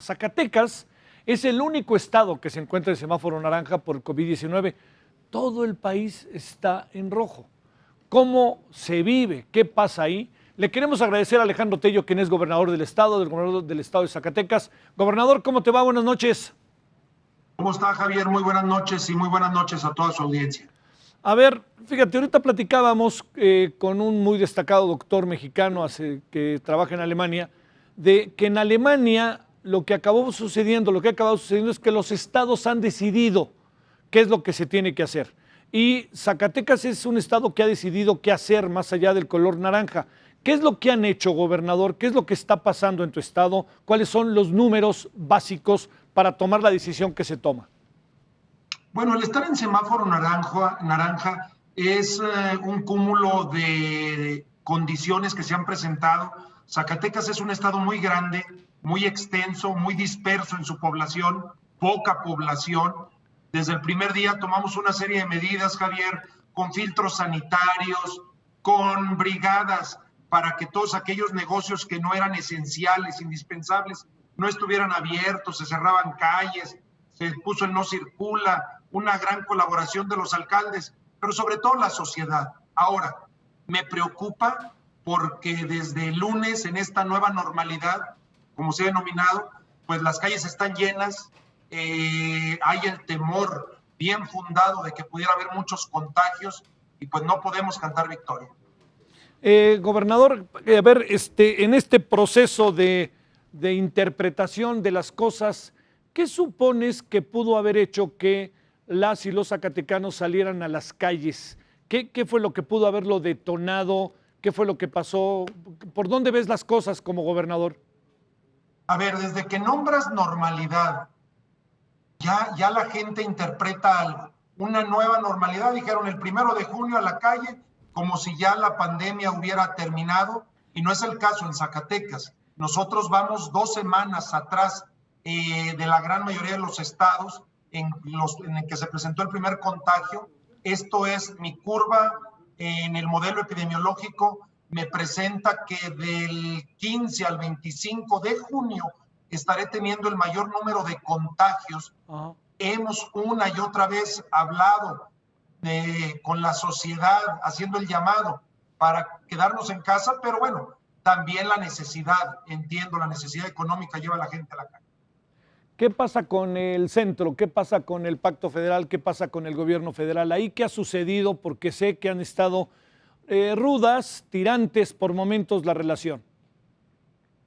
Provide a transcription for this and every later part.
Zacatecas es el único estado que se encuentra en semáforo naranja por COVID-19. Todo el país está en rojo. ¿Cómo se vive? ¿Qué pasa ahí? Le queremos agradecer a Alejandro Tello, quien es gobernador del estado de Zacatecas. Gobernador, ¿cómo te va? Buenas noches. ¿Cómo está, Javier? Muy buenas noches y muy buenas noches a toda su audiencia. A ver, fíjate, ahorita platicábamos con un muy destacado doctor mexicano que trabaja en Alemania, de que en Alemania lo que ha acabado sucediendo es que los estados han decidido qué es lo que se tiene que hacer. Y Zacatecas es un estado que ha decidido qué hacer más allá del color naranja. ¿Qué es lo que han hecho, gobernador? ¿Qué es lo que está pasando en tu estado? ¿Cuáles son los números básicos para tomar la decisión que se toma? Bueno, el estar en semáforo naranja es un cúmulo de condiciones que se han presentado. Zacatecas es un estado muy grande, muy extenso, muy disperso en su población, poca población. Desde el primer día tomamos una serie de medidas, Javier, con filtros sanitarios, con brigadas para que todos aquellos negocios que no eran esenciales, indispensables, no estuvieran abiertos, se cerraban calles, se puso el no circula, una gran colaboración de los alcaldes, pero sobre todo la sociedad. Ahora, me preocupa porque desde el lunes, en esta nueva normalidad, como se ha denominado, pues las calles están llenas, hay el temor bien fundado de que pudiera haber muchos contagios y pues no podemos cantar victoria. Gobernador, a ver, en este proceso de interpretación de las cosas, ¿qué supones que pudo haber hecho que las y los zacatecanos salieran a las calles? ¿Qué fue lo que pudo haberlo detonado? ¿Qué fue lo que pasó? ¿Por dónde ves las cosas como gobernador? A ver, desde que nombras normalidad, ya la gente interpreta algo. Una nueva normalidad, dijeron el 1 de junio a la calle, como si ya la pandemia hubiera terminado, y no es el caso en Zacatecas. Nosotros vamos 2 semanas atrás de la gran mayoría de los estados en el que se presentó el primer contagio. Esto es mi curva en el modelo epidemiológico, me presenta que del 15 al 25 de junio estaré teniendo el mayor número de contagios. Hemos una y otra vez hablado con la sociedad, haciendo el llamado para quedarnos en casa, pero bueno, también la necesidad, entiendo, la necesidad económica lleva a la gente a la calle. ¿Qué pasa con el centro? ¿Qué pasa con el Pacto Federal? ¿Qué pasa con el gobierno federal? ¿Ahí qué ha sucedido? Porque sé que han estado rudas, tirantes por momentos la relación.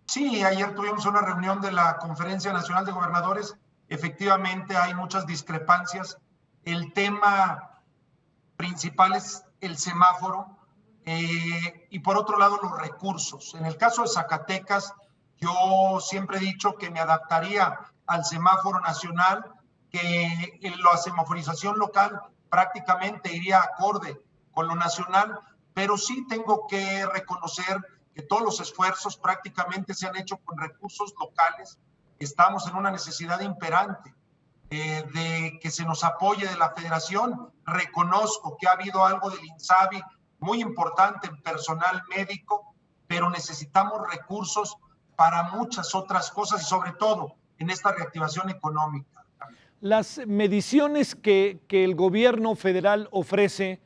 Sí, ayer tuvimos una reunión de la Conferencia Nacional de Gobernadores. Efectivamente hay muchas discrepancias. El tema principal es el semáforo y por otro lado los recursos. En el caso de Zacatecas, yo siempre he dicho que me adaptaría al semáforo nacional, que la semaforización local prácticamente iría acorde con lo nacional, pero sí tengo que reconocer que todos los esfuerzos prácticamente se han hecho con recursos locales. Estamos en una necesidad imperante de que se nos apoye de la federación. Reconozco que ha habido algo del INSABI muy importante en personal médico, pero necesitamos recursos para muchas otras cosas y sobre todo en esta reactivación económica. Las mediciones que el gobierno federal ofrece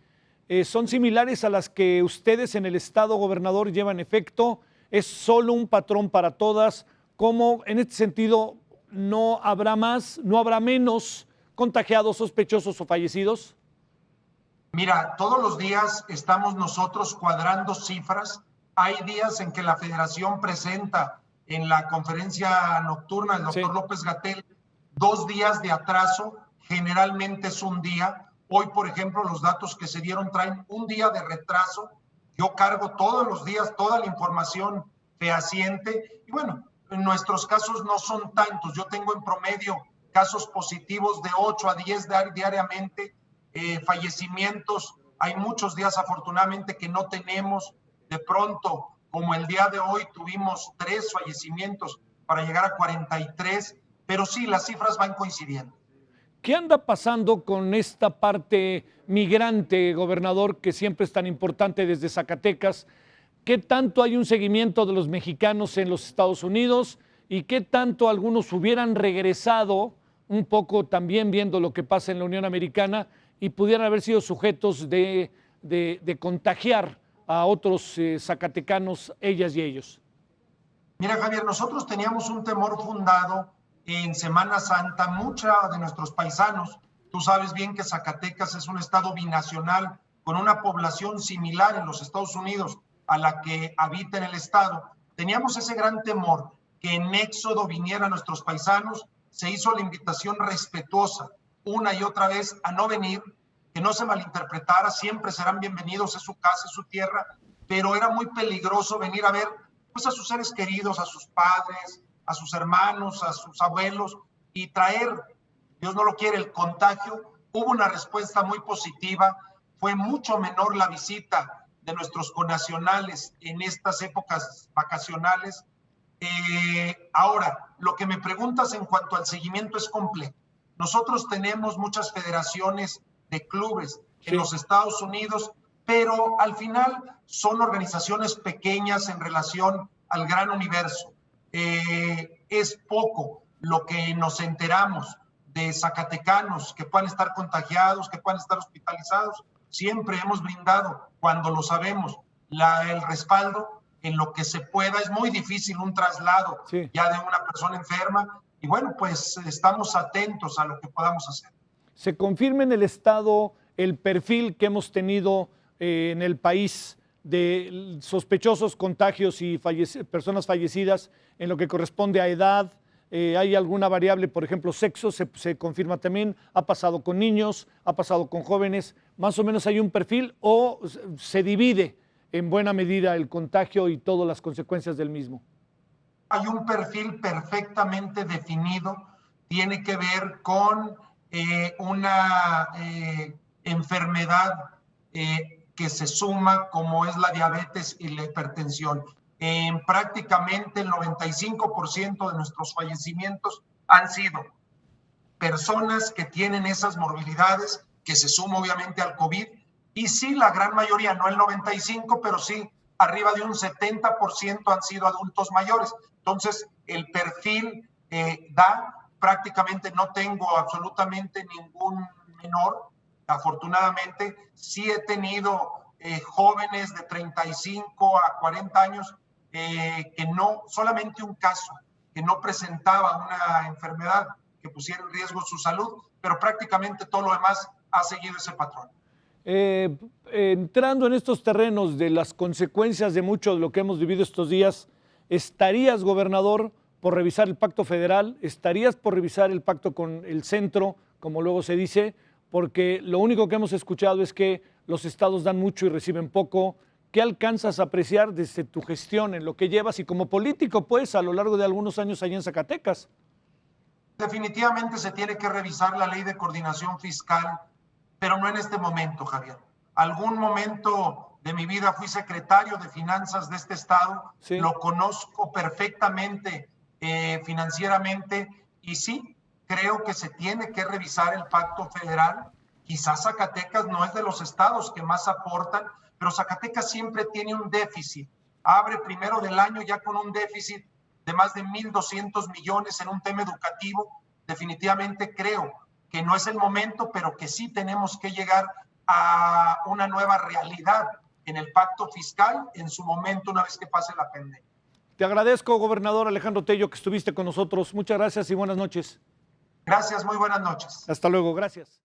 son similares a las que ustedes en el estado, gobernador, llevan efecto. ¿Es solo un patrón para todas? ¿Cómo en este sentido no habrá más, no habrá menos contagiados, sospechosos o fallecidos? Mira, todos los días estamos nosotros cuadrando cifras. Hay días en que la federación presenta en la conferencia nocturna el doctor López-Gatell 2 días de atraso, generalmente es un día. Hoy, por ejemplo, los datos que se dieron traen un día de retraso. Yo cargo todos los días toda la información fehaciente y bueno, en nuestros casos no son tantos. Yo tengo en promedio casos positivos de 8 a 10 diariamente, fallecimientos. Hay muchos días afortunadamente que no tenemos. De pronto, como el día de hoy, tuvimos 3 fallecimientos para llegar a 43, pero sí, las cifras van coincidiendo. ¿Qué anda pasando con esta parte migrante, gobernador, que siempre es tan importante desde Zacatecas? ¿Qué tanto hay un seguimiento de los mexicanos en los Estados Unidos? y qué tanto algunos hubieran regresado un poco también viendo lo que pasa en la Unión Americana y pudieran haber sido sujetos de contagiar a otros zacatecanos, ellas y ellos. Mira, Javier, nosotros teníamos un temor fundado en Semana Santa. Muchos de nuestros paisanos, tú sabes bien que Zacatecas es un estado binacional con una población similar en los Estados Unidos a la que habita en el estado. Teníamos ese gran temor que en éxodo vinieran nuestros paisanos. Se hizo la invitación respetuosa una y otra vez a no venir, que no se malinterpretara, siempre serán bienvenidos, es su casa, es su tierra, pero era muy peligroso venir a ver pues a sus seres queridos, a sus padres, a sus hermanos, a sus abuelos, y traer, Dios no lo quiere, el contagio. Hubo una respuesta muy positiva, fue mucho menor la visita de nuestros connacionales en estas épocas vacacionales. Ahora, lo que me preguntas en cuanto al seguimiento es completo. Nosotros tenemos muchas federaciones de clubes en los Estados Unidos, pero al final son organizaciones pequeñas en relación al gran universo. Es poco lo que nos enteramos de zacatecanos que puedan estar contagiados, que puedan estar hospitalizados. Siempre hemos brindado, cuando lo sabemos, el respaldo en lo que se pueda. Es muy difícil un traslado ya de una persona enferma, y bueno, pues estamos atentos a lo que podamos hacer. ¿Se confirma en el estado el perfil que hemos tenido en el país de sospechosos contagios y personas fallecidas en lo que corresponde a edad? ¿Hay alguna variable, por ejemplo, sexo? ¿Se confirma también? ¿Ha pasado con niños? ¿Ha pasado con jóvenes? ¿Más o menos hay un perfil o se divide en buena medida el contagio y todas las consecuencias del mismo? Hay un perfil perfectamente definido. Tiene que ver con una enfermedad que se suma, como es la diabetes y la hipertensión. Prácticamente el 95% de nuestros fallecimientos han sido personas que tienen esas morbilidades, que se suma obviamente al COVID, y sí, la gran mayoría, no el 95%, pero sí arriba de un 70% han sido adultos mayores. Entonces, el perfil prácticamente no tengo absolutamente ningún menor. Afortunadamente, sí he tenido jóvenes de 35 a 40 años que no, solamente un caso, que no presentaba una enfermedad que pusiera en riesgo su salud, pero prácticamente todo lo demás ha seguido ese patrón. Entrando en estos terrenos de las consecuencias de mucho de lo que hemos vivido estos días, ¿estarías, gobernador, por revisar el pacto federal? ¿Estarías por revisar el pacto con el centro, como luego se dice? Porque lo único que hemos escuchado es que los estados dan mucho y reciben poco. ¿Qué alcanzas a apreciar desde tu gestión en lo que llevas y como político, pues, a lo largo de algunos años allá en Zacatecas? Definitivamente se tiene que revisar la ley de coordinación fiscal, pero no en este momento, Javier. Algún momento de mi vida fui secretario de finanzas de este estado, lo conozco perfectamente financieramente, y sí, creo que se tiene que revisar el pacto federal. Quizás Zacatecas no es de los estados que más aportan, pero Zacatecas siempre tiene un déficit. Abre primero del año ya con un déficit de más de 1,200 millones en un tema educativo. Definitivamente creo que no es el momento, pero que sí tenemos que llegar a una nueva realidad en el pacto fiscal en su momento, una vez que pase la pandemia. Te agradezco, gobernador Alejandro Tello, que estuviste con nosotros. Muchas gracias y buenas noches. Gracias, muy buenas noches. Hasta luego, gracias.